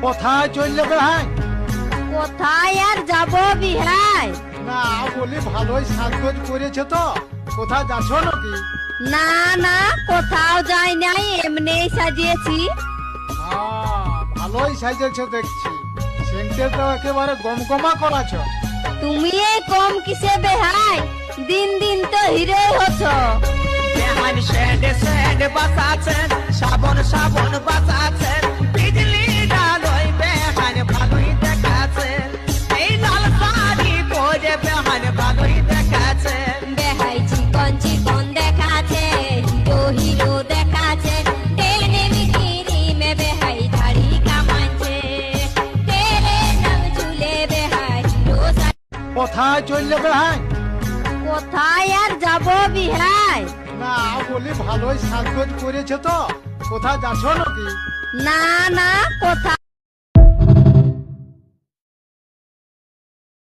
কোথায় চললে ভাই? কোথায় আর যাব বিহাই? না বলি ভালোই সাজগোজ করেছে তো, কোথায় যাচ্ছ নাকি? না না, কোথাও যাই নাই, এমনি সাজিয়েছি। ভালোই সাজেছে দেখছি, সেন্টে তো একেবারে গমগমা করাছ। তুমি এই কম কিসে বেহাই? দিন দিন তো হিরো হচ্ছ। বেহান শেড শেড বাঁচাছেন, সাবন সাবন বাঁচাছেন, বিজলি ডালই বেহান ভালোই দেখাছেন, এই লাল শাড়ি পরে বেহান ভালোই দেখাছেন। বেহাই চিকন চিকন দেখাছে, হিরো হিরো দেখাছে, টেনে মিকিরি মে বেহাই দাড়ি কামাচ্ছে, তেরে রং চুলে বেহাই হিরো কোথায় চললে ভাই? কোথায় আর যাব বিহাই? না বলি ভালোই সাজগোজ করেছে তো, কোথায় যাচ্ছ নাকি? না না, কোথাও